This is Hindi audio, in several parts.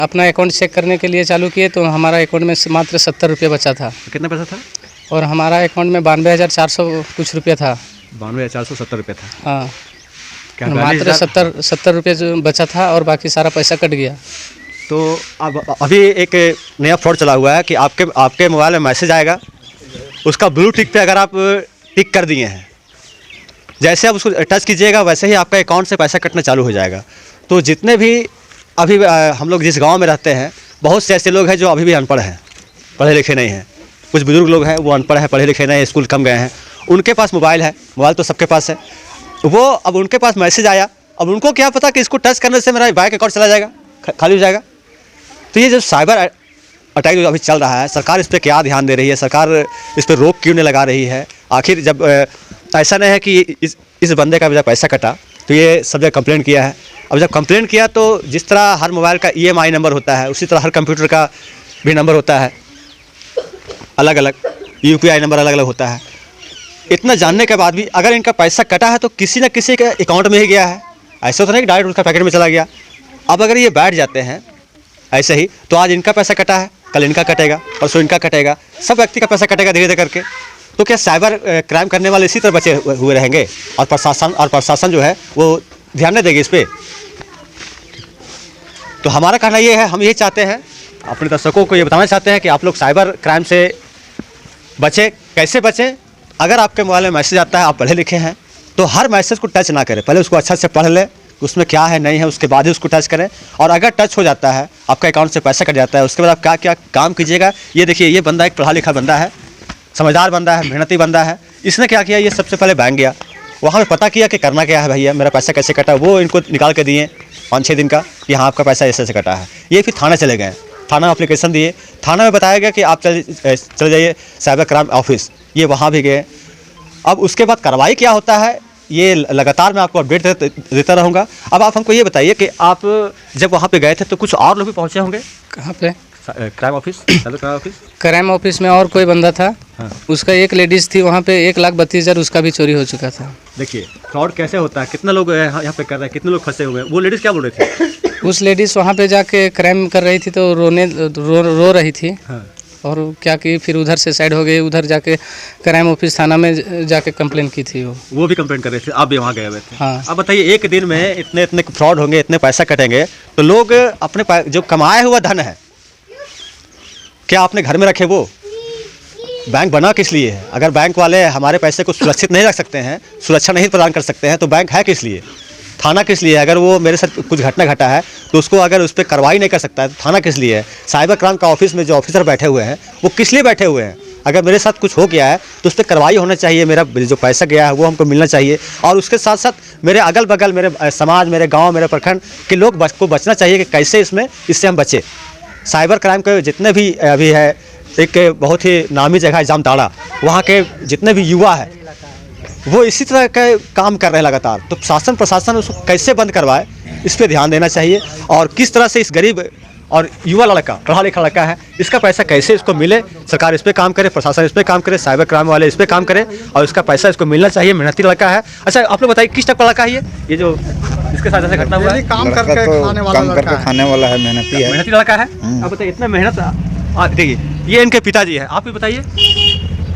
अपना अकाउंट चेक करने के लिए चालू किए तो हमारा अकाउंट में मात्र 70 रुपये बचा था। कितना पैसा था? और हमारा अकाउंट में 92,400 कुछ रुपये था। 92,470 रुपये था। हाँ, क्या मात्र 70 रुपये जो बचा था और बाकी सारा पैसा कट गया। तो अब अभी एक नया फ्रॉड चला हुआ है कि आपके मोबाइल में मैसेज आएगा, उसका ब्लू टिक पे अगर आप टिक कर दिए हैं, जैसे आप उसको टच कीजिएगा वैसे ही आपका अकाउंट से पैसा कटना चालू हो जाएगा। तो जितने भी अभी हम लोग जिस गांव में रहते हैं, बहुत से ऐसे लोग हैं जो अभी भी अनपढ़ हैं, पढ़े लिखे नहीं हैं। कुछ बुजुर्ग लोग हैं वो अनपढ़ हैं, पढ़े लिखे नहीं, स्कूल कम गए हैं, उनके पास मोबाइल है, मोबाइल तो सबके पास है। वो अब उनके पास मैसेज आया, अब उनको क्या पता कि इसको टच करने से मेरा बैंक अकाउंट चला जाएगा, खाली हो जाएगा। तो ये जो साइबर अटैक जो अभी चल रहा है, सरकार इस पर क्या ध्यान दे रही है? सरकार इस पर रोक क्यों नहीं लगा रही है? आखिर जब ऐसा नहीं है कि इस बंदे का जब पैसा कटा तो ये सब जगह कंप्लेंट किया है। अब जब कंप्लेंट किया तो जिस तरह हर मोबाइल का EMI नंबर होता है, उसी तरह हर कंप्यूटर का भी नंबर होता है, अलग अलग UPI नंबर अलग अलग होता है। इतना जानने के बाद भी अगर इनका पैसा कटा है तो किसी न किसी के अकाउंट में ही गया है, ऐसा तो नहीं कि डायरेक्ट उनका पैकेट में चला गया। अब अगर ये बैठ जाते हैं ऐसे ही तो आज इनका पैसा कटा है, कल इनका कटेगा, परसों इनका कटेगा, सब व्यक्ति का पैसा कटेगा धीरे धीरे करके। तो क्या साइबर क्राइम करने वाले इसी तरह बचे हुए रहेंगे और प्रशासन जो है वो ध्यान नहीं देगी इस पर? तो हमारा कहना ये है, हम यही चाहते हैं, अपने दर्शकों को ये बताना चाहते हैं कि आप लोग साइबर क्राइम से बचें। कैसे बचें? अगर आपके मोबाइल में मैसेज आता है, आप पढ़े लिखे हैं, तो हर मैसेज को टच ना करें, पहले उसको अच्छा से पढ़ लें, उसमें क्या है नहीं है, उसके बाद ही उसको टच करें। और अगर टच हो जाता है, आपका अकाउंट से पैसा कट जाता है, उसके बाद आप क्या क्या काम कीजिएगा? ये देखिए, ये बंदा एक पढ़ा लिखा बंदा है, समझदार बंदा है, मेहनती बंदा है। इसने क्या किया, ये सबसे पहले बैंक गया, वहाँ पे पता किया कि करना क्या है भैया, मेरा पैसा कैसे कटा। वो इनको निकाल के दिए 5-6 दिन का कि हाँ आपका पैसा ऐसे कटा है। ये फिर थाना चले गए, थाना में एप्लीकेशन दिए, थाना में बताया गया कि आप चले जाइए साइबर क्राइम ऑफिस, ये वहाँ भी गए। अब उसके बाद कार्रवाई क्या होता है ये लगातार मैं आपको अपडेट देता रहूँगा। अब आप हमको ये बताइए कि आप जब वहाँ पे गए थे तो कुछ और लोग भी पहुँचे होंगे? कहाँ पे? Crime office, cyber crime office. Crime office में और कोई बंदा था। हाँ। उसका एक लेडीज़ थी, वहाँ पे 1,32,000 उसका भी चोरी हो चुका था। देखिए फ्रॉड कैसे होता है, कितने लोग यहाँ पे कर रहे हैं, कितने लोग फंसे हुए हैं। वो लेडीज़ क्या बोल रही थी? उस लेडीज़ वहाँ पे जाके क्राइम कर रही थी तो रो रही थी। हाँ। और क्या कि फिर उधर से साइड हो गई, उधर जाके क्राइम ऑफिस थाना में जाके कंप्लेन की थी। वो भी कंप्लेन कर रहे थे, आप भी वहाँ गए हुए थे। हाँ। अब बताइए, एक दिन में इतने फ्रॉड होंगे, इतने पैसा कटेंगे, तो लोग अपने जो कमाया हुआ धन है क्या अपने घर में रखे? वो बैंक बना किस लिए है? अगर बैंक वाले हमारे पैसे को सुरक्षित नहीं रख सकते हैं, सुरक्षा नहीं प्रदान कर सकते हैं, तो बैंक है किस लिए? थाना किस लिए? अगर वो मेरे साथ कुछ घटना घटा है तो उसको अगर उस पर कार्रवाई नहीं कर सकता है तो थाना किस लिए है? साइबर क्राइम का ऑफिस में जो ऑफिसर बैठे हुए हैं वो किस लिए बैठे हुए हैं? अगर मेरे साथ कुछ हो गया है तो उस पर कार्रवाई होना चाहिए, मेरा जो पैसा गया है वो हमको मिलना चाहिए। और उसके साथ साथ मेरे अगल बगल, मेरे समाज, मेरे गाँव, मेरे प्रखंड के लोग को बचना चाहिए कि कैसे इससे हम बचें। साइबर क्राइम के जितने भी अभी है, एक बहुत ही नामी जगह है जामताड़ा, वहाँ के जितने भी युवा है वो इसी तरह का काम कर रहे हैं लगातार। तो प्रशासन उसको कैसे बंद करवाए, इस पर ध्यान देना चाहिए। और किस तरह से इस गरीब और युवा लड़का, पढ़ा लिखा लड़का है, इसका पैसा कैसे इसको मिले, सरकार इस पर काम करे, प्रशासन इस पर काम करे, साइबर क्राइम वाले इस पर काम करे और इसका पैसा इसको मिलना चाहिए। मेहनती लड़का है। अच्छा, आप लोग बताइए किस टाइप का लड़का है ये जो इसके साथ ऐसे घटना हुआ है? काम करके खाने वाला है, मेहनती लड़का है। आप बताइए, इतना मेहनत। देखिए, ये इनके पिताजी है, आप भी बताइए,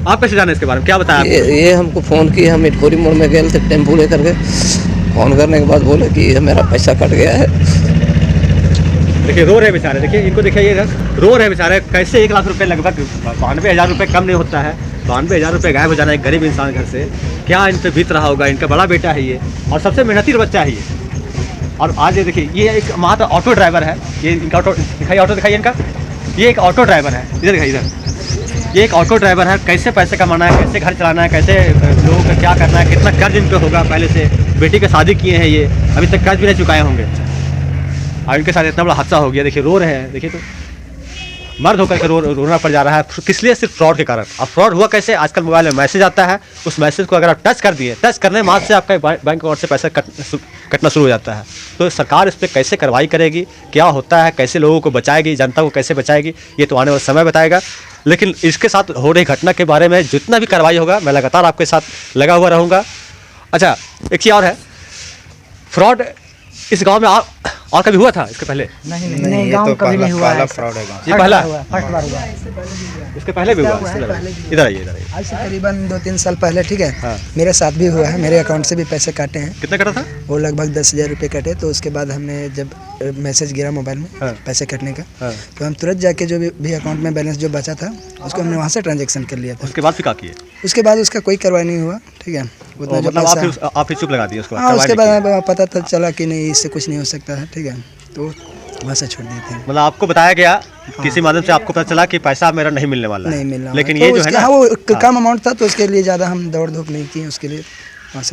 आप कैसे जाने इसके बारे में, क्या बताया? ये हमको फ़ोन किया, हम इटखोरी मोड़ में गए थे टेम्पो लेकर के। फ़ोन करने के बाद बोले कि मेरा पैसा कट गया है। देखिए रो रहे बेचारे, देखिए इनको देखिए, ये रो रहे बेचारे। कैसे 1 लाख रुपए, लगभग 92,000 रुपये कम नहीं होता है। 92,000 रुपये गायब हो जाना एक गरीब इंसान घर से, क्या इन पर बीत रहा होगा? इनका बड़ा बेटा है ये और सबसे मेहनती बच्चा है ये। और आज ये देखिए, ये एक माँ तो ऑटो ड्राइवर है, ये इनका ऑटो दिखाइए, ऑटो दिखाइए इनका। ये एक ऑटो ड्राइवर है, इधर दिखाइए, इधर। ये एक ऑटो ड्राइवर है, कैसे पैसे कमाना है, कैसे घर चलाना है, कैसे लोगों का क्या करना है, कितना कर्ज इन पर होगा पहले से। बेटी की शादी किए हैं ये, अभी तक कर्ज भी नहीं चुकाए होंगे और इनके साथ इतना बड़ा हादसा हो गया। देखिए रो रहे हैं, देखिए तो मर्द होकर के रोना पड़ जा रहा है। किस लिए? सिर्फ फ्रॉड के कारण। अब फ्रॉड हुआ कैसे? आजकल मोबाइल में मैसेज आता है, उस मैसेज को अगर आप टच कर दिए, टच करने मात्र से आपका बैंक अकाउंट से पैसा कटना शुरू हो जाता है। तो सरकार इस पर कैसे कार्रवाई करेगी, क्या होता है, कैसे लोगों को बचाएगी, जनता को कैसे बचाएगी, ये तो आने वाला समय बताएगा। लेकिन इसके साथ हो रही घटना के बारे में जितना भी कार्रवाई होगा, मैं लगातार आपके साथ लगा हुआ रहूँगा। अच्छा, एक चीज़ और है, फ्रॉड इस गांव में और कभी हुआ था इसके पहले? नहीं, ये तो पहला फ्रॉड है गाँव। ये पहला फर्स्ट बार हुआ। इसके पहले भी हुआ? इधर आइए। आज से करीबन 2-3 साल पहले, ठीक है, हाँ। मेरे साथ भी हुआ है। मेरे अकाउंट से भी पैसे काटे हैं। कितना कटा था? वो लगभग 10,000 रुपये कटे। तो उसके बाद हमने जब मैसेज गिरा मोबाइल में हाँ। पैसे कटने का, हाँ। तो हम तुरंत जाके जो भी अकाउंट में बैलेंस जो बचा था उसको हमने वहाँ से ट्रांजेक्शन कर लिया था। उसके बाद फिर क्या किए? उसके बाद उसका कोई कार्रवाई नहीं हुआ, ठीक है। उतना जो मतलब पैसा, आप फिर चुप लगा दिए उसको? हाँ, उसके बाद पता था चला कि नहीं, इससे कुछ नहीं हो सकता है, ठीक है, तो वहाँ से छोड़ दिए थे। मतलब आपको बताया गया किसी माध्यम से, आपको पता चला कि पैसा मेरा नहीं मिलने वाला है, नहीं मिलना, लेकिन तो ये जो है ना, हाँ, वो कम अमाउंट था तो उसके लिए ज़्यादा हम दौड़ धूप नहीं की उसके लिए।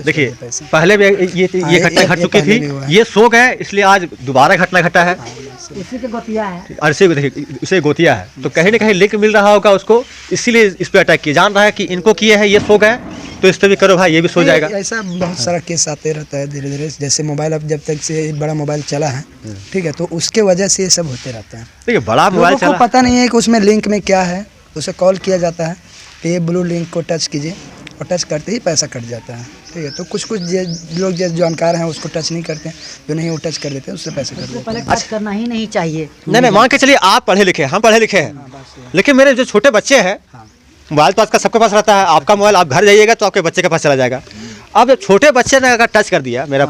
देखिए पहले भी ये घटना घट चुकी थी, ये सो गए, इसलिए आज दोबारा घटना घटा है। इसी के गोतिया है, अरसे देखिए उसे गोतिया है, तो कहीं ना कहीं लिंक मिल रहा होगा उसको, इसीलिए इस पे अटैक किया। जान रहा है कि इनको किए हैं, ये सो गए, तो इस पे भी करो भाई, ये भी सो जाएगा। ऐसा बहुत सारा केस आते रहता है धीरे धीरे। जैसे मोबाइल अब जब तक से बड़ा मोबाइल चला है, ठीक है, तो उसके वजह से ये सब होते रहता है। देखिए बड़ा मोबाइल लोगों को पता नहीं है कि उसमें लिंक में क्या है, उसे कॉल किया जाता है कि ये ब्लू लिंक को टच कीजिए, और टच करते ही पैसा कट जाता है, ठीक है। तो कुछ लोग जो जानकार हैं उसको टच नहीं करते हैं, जो नहीं वो टच कर देते हैं, उससे पैसे कट देते हैं। टच करना ही नहीं चाहिए। नहीं, मान के चलिए आप पढ़े लिखे, हम पढ़े लिखे हैं, लेकिन मेरे जो छोटे बच्चे हैं, मोबाइल तो आजकल सबके पास रहता है। आपका मोबाइल आप घर जाइएगा तो आपके बच्चे के पास चला जाएगा। अब जब छोटे बच्चे ने अगर टच कर दिया मेरा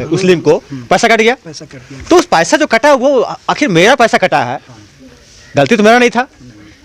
उस लिंक को, पैसा कट गया, पैसा कट दिया, तो उस पैसा जो कटा वो आखिर मेरा पैसा कटा है, गलती तो मेरा नहीं था,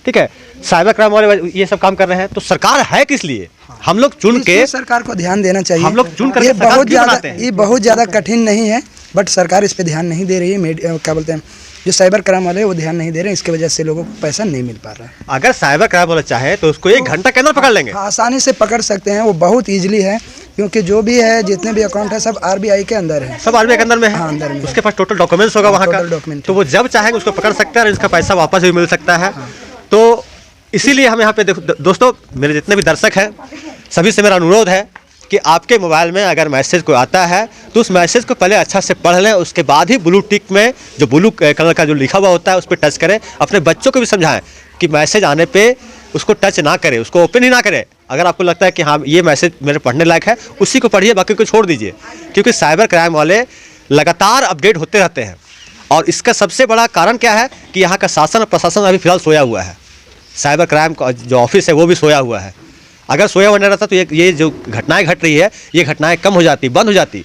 ठीक है। साइबर क्राइम वाले ये सब काम कर रहे हैं, तो सरकार है किस लिए? हम लोग चुन के, सरकार को ध्यान देना चाहिए। हम लोग चुन कर ये बहुत ज़्यादा कठिन नहीं है, बट सरकार इस पे ध्यान नहीं दे रही है। क्या बोलते हैं, जो साइबर क्राइम वाले हैं वो ध्यान नहीं दे रहे हैं, इसकी वजह से लोगों को पैसा नहीं मिल पा रहा है। अगर साइबर क्राइम वाला चाहे तो उसको 1 घंटा के अंदर पकड़ लेंगे, आसानी से पकड़ सकते हैं, वो बहुत ईजिली है, क्योंकि जो भी है, जितने भी अकाउंट है, सब RBI के अंदर है, सब RBI के अंदर में है। हाँ, अंदर में। उसके पास टोटल डॉक्यूमेंट्स होगा वहाँ का, तो वो जब चाहेंगे उसको पकड़ सकते हैं और इसका पैसा वापस भी मिल सकता है। तो इसीलिए हम यहाँ पे दोस्तों, मेरे जितने भी दर्शक हैं सभी से मेरा अनुरोध है कि आपके मोबाइल में अगर मैसेज कोई आता है तो उस मैसेज को पहले अच्छा से पढ़ लें, उसके बाद ही ब्लू टिक में जो ब्लू कलर का जो लिखा हुआ होता है उस पर टच करें। अपने बच्चों को भी समझाएं कि मैसेज आने पे उसको टच ना करें, उसको ओपन ही ना करें। अगर आपको लगता है कि हाँ ये मैसेज मेरे पढ़ने लायक है, उसी को पढ़िए, बाकी को छोड़ दीजिए, क्योंकि साइबर क्राइम वाले लगातार अपडेट होते रहते हैं। और इसका सबसे बड़ा कारण क्या है कि यहाँ का शासन और प्रशासन अभी फिलहाल सोया हुआ है। साइबर क्राइम का जो ऑफिस है वो भी सोया हुआ है। अगर सोया हुआ नहीं रहता तो ये जो घटनाएं घट रही है, ये घटनाएं कम हो जाती, बंद हो जाती।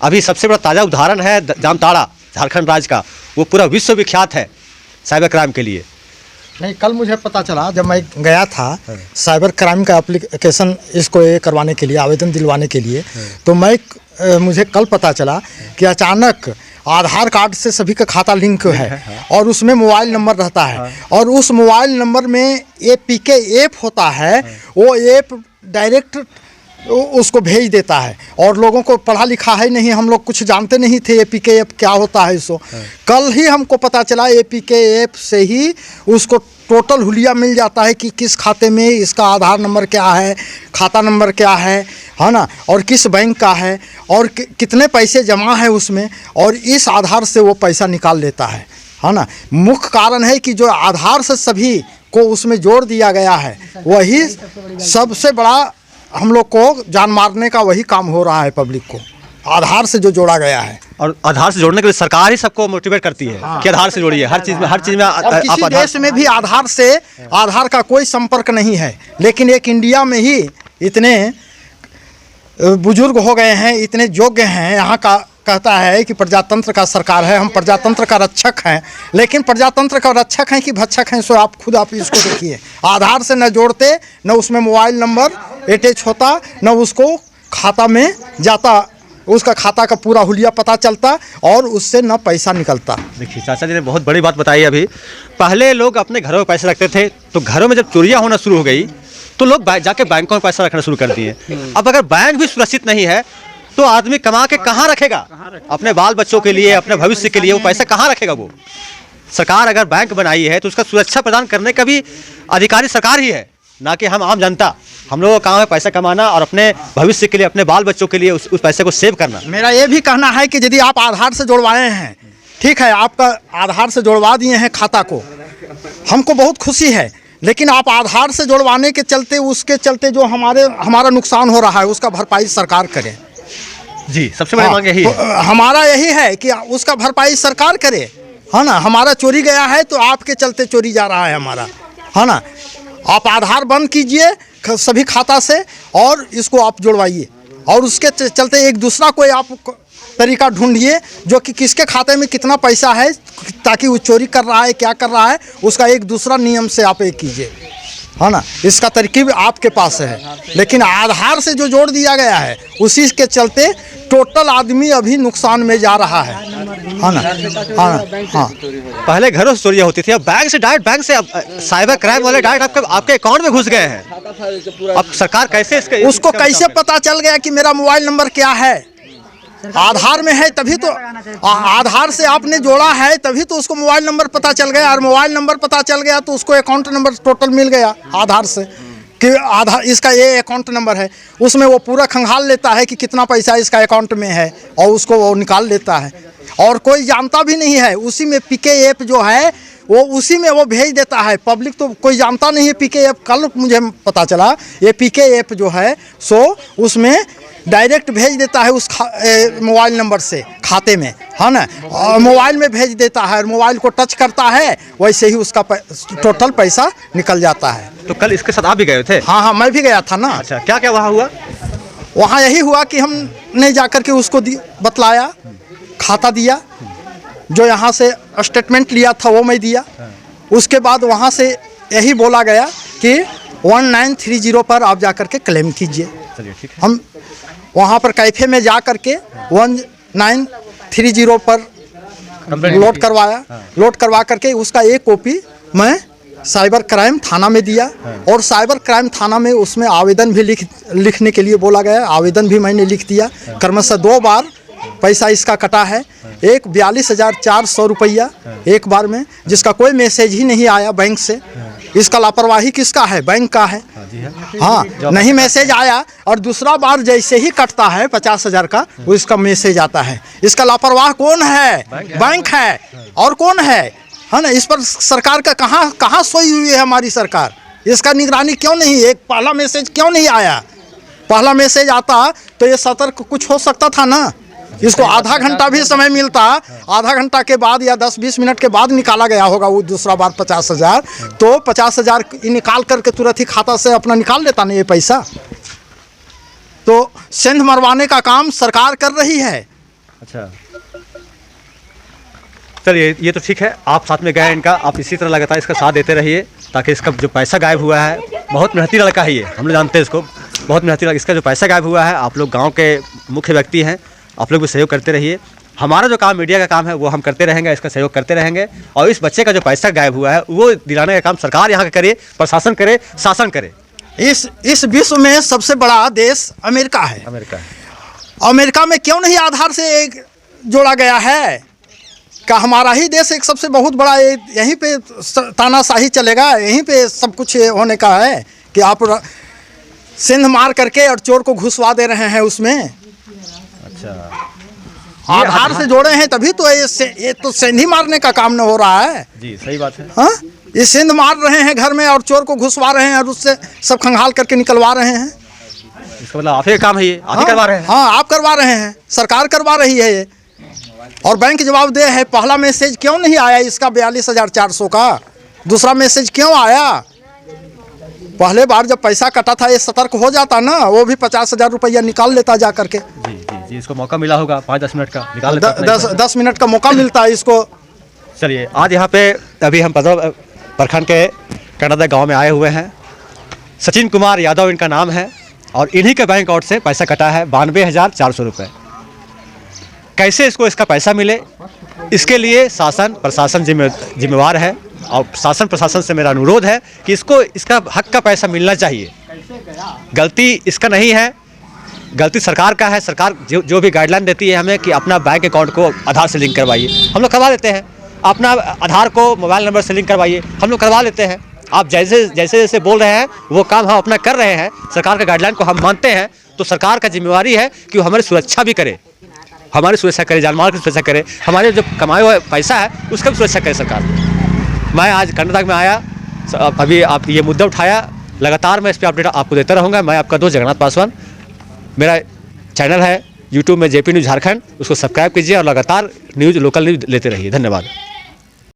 अभी सबसे बड़ा ताज़ा उदाहरण है जामताड़ा, झारखंड राज्य का, वो पूरा विश्व विख्यात है साइबर क्राइम के लिए। नहीं, कल मुझे पता चला जब मैं गया था साइबर क्राइम का एप्लीकेशन इसको ये करवाने के लिए, आवेदन दिलवाने के लिए, तो मुझे कल पता चला कि अचानक आधार कार्ड से सभी का खाता लिंक है और उसमें मोबाइल नंबर रहता है, और उस मोबाइल नंबर में APK ऐप होता है, वो ऐप डायरेक्ट उसको भेज देता है। और लोगों को पढ़ा लिखा है नहीं, हम लोग कुछ जानते नहीं थे APK ऐप क्या होता है। इसको कल ही हमको पता चला, APK ऐप से ही उसको टोटल हुलिया मिल जाता है कि किस खाते में इसका आधार नंबर क्या है, खाता नंबर क्या है ना, और किस बैंक का है, और कितने पैसे जमा है उसमें, और इस आधार से वो पैसा निकाल लेता है ना। मुख्य कारण है कि जो आधार से सभी को उसमें जोड़ दिया गया है, वही सबसे बड़ा हम लोग को जान मारने का वही काम हो रहा है। पब्लिक को आधार से जो जोड़ा गया है, और आधार से जोड़ने के लिए सरकार ही सबको मोटिवेट करती है कि आधार से जोड़िए, हर चीज़ में और किसी देश में भी आधार का कोई संपर्क नहीं है, लेकिन एक इंडिया में ही इतने बुजुर्ग हो गए हैं, इतने योग्य हैं। यहाँ का कहता है कि प्रजातंत्र का सरकार है, हम प्रजातंत्र का रक्षक हैं, लेकिन प्रजातंत्र का रक्षक हैं कि भक्षक हैं, सो आप इसको देखिए। आधार से न जोड़ते, न उसमें मोबाइल नंबर अटैच होता, न उसको खाता में जाता, उसका खाता का पूरा हुलिया पता चलता, और उससे न पैसा निकलता। देखिए चाचा जी ने बहुत बड़ी बात बताई। अभी पहले लोग अपने घरों में पैसे रखते थे, तो घरों में जब चोरियां होना शुरू हो गई तो लोग जाके बैंकों में पैसा रखना शुरू कर दिए। अब अगर बैंक भी सुरक्षित नहीं है तो आदमी कमा के कहाँ रखेगा? अपने बाल बच्चों के लिए, अपने भविष्य के लिए वो पैसा कहाँ रखेगा? वो सरकार अगर बैंक बनाई है तो उसका सुरक्षा प्रदान करने का भी अधिकारी सरकार ही है, ना कि हम आम जनता। हम लोगों का काम है पैसा कमाना और अपने भविष्य के लिए, अपने बाल बच्चों के लिए उस पैसे को सेव करना। मेरा ये भी कहना है कि यदि आप आधार से जुड़वाए हैं, ठीक है, आपका आधार से जुड़वा दिए हैं खाता को, हमको बहुत खुशी है, लेकिन आप आधार से जुड़वाने के चलते, उसके चलते जो हमारा नुकसान हो रहा है उसका भरपाई सरकार करे। जी, सबसे बड़ी मांग यही है। हमारा यही है कि उसका भरपाई सरकार करे, है ना। हमारा चोरी गया है तो आपके चलते चोरी जा रहा है हमारा, है ना। आप आधार बंद कीजिए सभी खाता से और इसको आप जुड़वाइए, और उसके चलते एक दूसरा कोई आप तरीका ढूंढिए जो कि किसके खाते में कितना पैसा है, ताकि वो चोरी कर रहा है क्या कर रहा है उसका एक दूसरा नियम से आप एक कीजिए, है ना। इसका तरकीब आपके पास है, लेकिन आधार से जो जोड़ दिया गया है उसी के चलते टोटल आदमी अभी नुकसान में जा रहा है ना। हाँ, पहले घरों से चोरियां होती थी, अब बैंक से डायरेक्ट, बैंक से साइबर क्राइम वाले डायरेक्ट आपके अकाउंट में घुस गए हैं। अब सरकार कैसे उसको कैसे पता चल गया कि मेरा मोबाइल नंबर क्या है? आधार में है तभी तो, आधार से आपने जोड़ा है तभी तो उसको मोबाइल नंबर पता चल गया, और मोबाइल नंबर पता चल गया तो उसको अकाउंट नंबर टोटल मिल गया आधार से कि आधार इसका ये अकाउंट नंबर है। उसमें वो पूरा खंगाल लेता है कि कितना पैसा इसका अकाउंट में है और उसको वो निकाल लेता है, और कोई जानता भी नहीं है। उसी में पीके ऐप जो है वो उसी में वो भेज देता है, पब्लिक तो कोई जानता नहीं है पीके ऐप। कल मुझे पता चला ये पीके ऐप जो है सो उसमें डायरेक्ट भेज देता है उस मोबाइल नंबर से खाते में, है ना, और मोबाइल में भेज देता है, मोबाइल को टच करता है वैसे ही उसका टोटल पैसा निकल जाता है। तो कल इसके साथ आप भी गए थे? हाँ, मैं भी गया था ना। अच्छा, क्या क्या वहाँ हुआ? वहाँ यही हुआ कि हमने जाकर के उसको बतलाया, खाता दिया, जो यहाँ से स्टेटमेंट लिया था वो मैं दिया। उसके बाद वहाँ से यही बोला गया कि 1930 पर आप जाकर के क्लेम कीजिए। चलिए ठीक है। हम वहाँ पर कैफे में जा करके 1930 पर लोड करवाया। लोड करवा करके उसका एक कॉपी मैं साइबर क्राइम थाना में दिया, और साइबर क्राइम थाना में उसमें आवेदन भी लिखने के लिए बोला गया। आवेदन भी मैंने लिख दिया। क्रमशः 2 बार पैसा इसका कटा है, एक 42,400 रुपया एक बार में, जिसका कोई मैसेज ही नहीं आया बैंक से। इसका लापरवाही किसका है? बैंक का है। हाँ, नहीं मैसेज आया, और दूसरा बार जैसे ही कटता है 50,000 का वो इसका मैसेज आता है। इसका लापरवाह कौन है? बैंक है। और कौन है ना। इस पर सरकार का कहाँ सोई हुई है हमारी सरकार? इसका निगरानी क्यों नहीं? एक पहला मैसेज क्यों नहीं आया? पहला मैसेज आता तो ये सतर्क कुछ हो सकता था ना। इसको आधा घंटा भी समय मिलता, आधा घंटा के बाद या 10-20 मिनट के बाद निकाला गया होगा वो दूसरा बार 50,000, तो 50,000 निकाल करके तुरंत ही खाता से अपना निकाल लेता ना ये पैसा। तो सेंध मरवाने का काम सरकार कर रही है। अच्छा, चलिए ये तो ठीक है, आप साथ में गए इनका, आप इसी तरह लगातार इसका साथ देते रहिए ताकि इसका जो पैसा गायब हुआ है, बहुत मेहनती लड़का है ये, हम लोग जानते हैं इसको, बहुत मेहनती लड़का। इसका जो पैसा गायब हुआ है, आप लोग गांव के मुख्य व्यक्ति हैं, आप लोग भी सहयोग करते रहिए। हमारा जो काम मीडिया का काम है वो हम करते रहेंगे, इसका सहयोग करते रहेंगे, और इस बच्चे का जो पैसा गायब हुआ है वो दिलाने का काम सरकार यहाँ का करे, प्रशासन करे, शासन करे। इस विश्व में सबसे बड़ा देश अमेरिका है। अमेरिका में क्यों नहीं आधार से जोड़ा गया है? का हमारा ही देश एक सबसे बहुत बड़ा, यहीं पे तानाशाही चलेगा, यहीं पे सब कुछ होने का है कि आप सिंध मार करके और चोर को घुसवा दे रहे हैं उसमें। अच्छा, आधार से जोड़े हैं तभी तो ये तो सिंधी मारने का काम न हो रहा है। जी सही बात है। हाँ, ये सिंध मार रहे हैं घर में और चोर को घुसवा रहे हैं और उससे सब खंगाल करके निकलवा रहे हैं। इसका मतलब आप ही काम है, ये आप ही करवा रहे हैं। हाँ, आप करवा रहे हैं, सरकार करवा रही है ये। और बैंक जवाबदेह है। पहला मैसेज क्यों नहीं आया इसका 42,400 का? दूसरा मैसेज क्यों आया? पहले बार जब पैसा कटा था ये सतर्क हो जाता ना, वो भी 50,000 रुपया निकाल लेता जा करके। जी, इसको मौका मिला होगा 5-10 मिनट का निकाल लेता। 10 मिनट का मौका मिलता है इसको। चलिए, आज यहाँ पे अभी हम प्रखंड के कनादा गांव में आए हुए हैं। सचिन कुमार यादव इनका नाम है, और इन्हीं के बैंक अकाउंट से पैसा कटा है 92,400 रुपये। कैसे इसको इसका पैसा मिले, इसके लिए शासन प्रशासन जिम्मेवार है, और शासन प्रशासन से मेरा अनुरोध है कि इसको इसका हक का पैसा मिलना चाहिए। गलती इसका नहीं है, गलती सरकार का है। सरकार जो भी गाइडलाइन देती है हमें कि अपना बैंक अकाउंट को आधार से लिंक करवाइए, हम लोग करवा लेते हैं। अपना आधार को मोबाइल नंबर से लिंक करवाइए, हम लोग करवा लेते हैं। आप जैसे बोल रहे हैं वो काम हम अपना कर रहे हैं, सरकार का गाइडलाइन को हम मानते हैं। तो सरकार का जिम्मेवारी है कि वो हमारी सुरक्षा भी करे, हमारी सुरक्षा करे, जानमाल की सुरक्षा करे, हमारे जो कमाए हुए पैसा है उसका भी सुरक्षा करे सरकार। मैं आज कर्नाटक में आया, अभी आप ये मुद्दा उठाया, लगातार मैं इस पर अपडेट आपको देता रहूँगा। मैं आपका दोस्त जगन्नाथ पासवान, मेरा चैनल है यूट्यूब में JP न्यूज़ झारखंड, उसको सब्सक्राइब कीजिए और लगातार न्यूज़ लोकल न्यूज़ लेते रहिए। धन्यवाद।